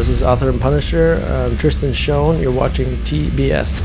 this is Author and Punisher. I'm Tristan Shone. You're watching TBS.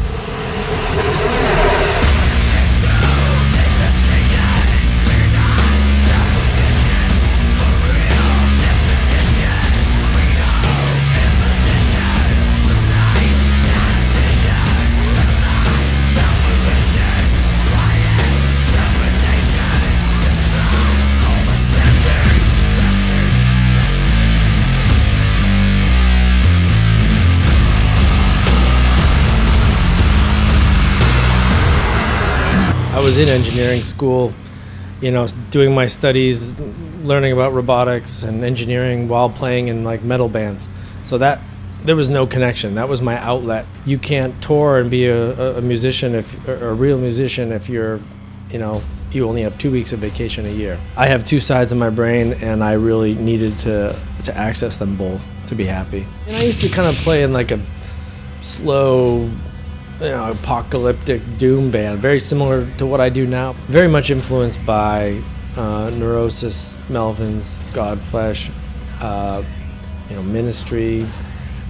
I was in engineering school, doing my studies, learning about robotics and engineering while playing in like metal bands. So that there was no connection. That was my outlet. You can't tour and be a musician a real musician if you're, you only have 2 weeks of vacation a year. I have two sides of my brain, and I really needed to access them both to be happy. And I used to kind of play in like a slow, apocalyptic doom band, very similar to what I do now. Very much influenced by Neurosis, Melvins, Godflesh, Ministry,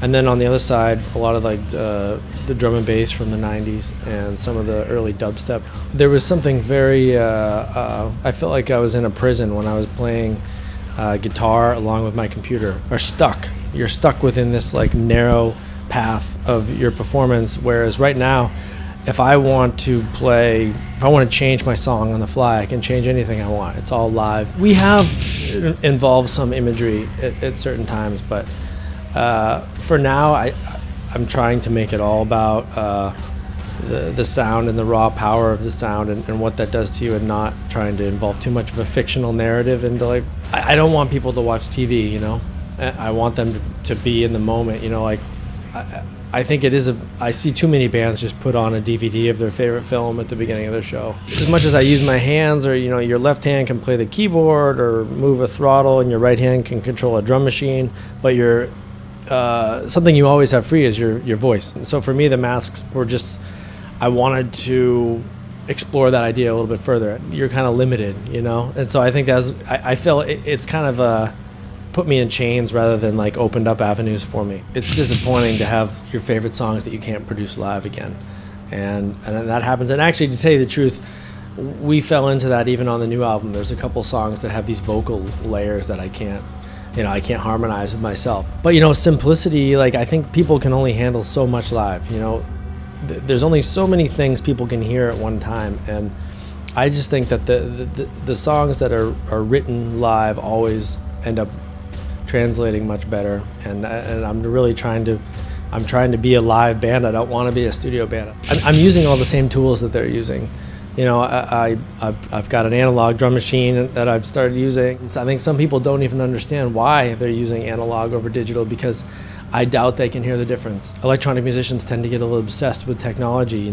and then on the other side, a lot of like the drum and bass from the '90s and some of the early dubstep. There was something very. I felt like I was in a prison when I was playing guitar along with my computer. You're stuck within this like narrow path of your performance, whereas right now if I want to change my song on the fly, I can change anything I want. It's all live. We have involved some imagery at certain times, but for now I'm trying to make it all about the sound and the raw power of the sound and what that does to you, and not trying to involve too much of a fictional narrative into like I don't want people to watch TV, I want them to be in the moment, I think it is I see too many bands just put on a DVD of their favorite film at the beginning of their show. As much as I use my hands, or your left hand can play the keyboard or move a throttle, and your right hand can control a drum machine, but something you always have free is your voice. And so for me, the masks were just, I wanted to explore that idea a little bit further. You're kind of limited, and so I think I feel it's kind of put me in chains rather than like opened up avenues for me. It's disappointing to have your favorite songs that you can't produce live again, and that happens. And actually, to tell you the truth, we fell into that even on the new album. There's a couple songs that have these vocal layers that I can't harmonize with myself. But simplicity, like I think people can only handle so much live. There's only so many things people can hear at one time, and I just think that the songs that are written live always end up translating much better, and I'm really trying to be a live band. I don't want to be a studio band. I'm using all the same tools that they're using. I've got an analog drum machine that I've started using. So I think some people don't even understand why they're using analog over digital, because I doubt they can hear the difference. Electronic musicians tend to get a little obsessed with technology.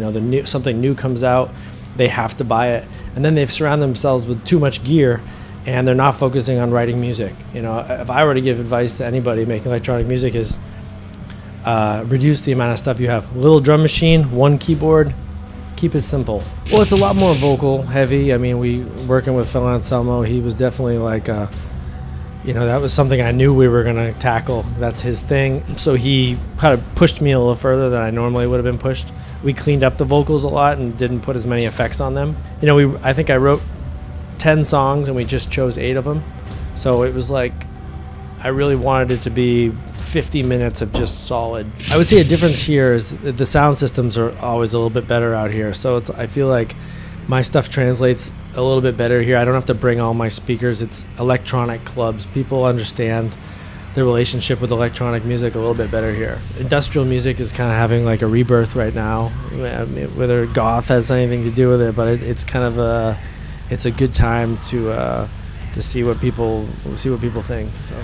Something new comes out, they have to buy it, and then they've surrounded themselves with too much gear, and they're not focusing on writing music. If I were to give advice to anybody making electronic music, is reduce the amount of stuff you have. Little drum machine, one keyboard, keep it simple. Well, it's a lot more vocal heavy. We working with Phil Anselmo, he was definitely like, that was something I knew we were gonna tackle. That's his thing. So he kind of pushed me a little further than I normally would have been pushed. We cleaned up the vocals a lot and didn't put as many effects on them. I think I wrote 10 songs and we just chose 8 of them. So it was like, I really wanted it to be 50 minutes of just solid. I would say a difference here is the sound systems are always a little bit better out here. So I feel like my stuff translates a little bit better here. I don't have to bring all my speakers. It's electronic clubs. People understand the relationship with electronic music a little bit better here. Industrial music is kind of having like a rebirth right now. Whether goth has anything to do with it, but it's kind of it's a good time to see what people think. So.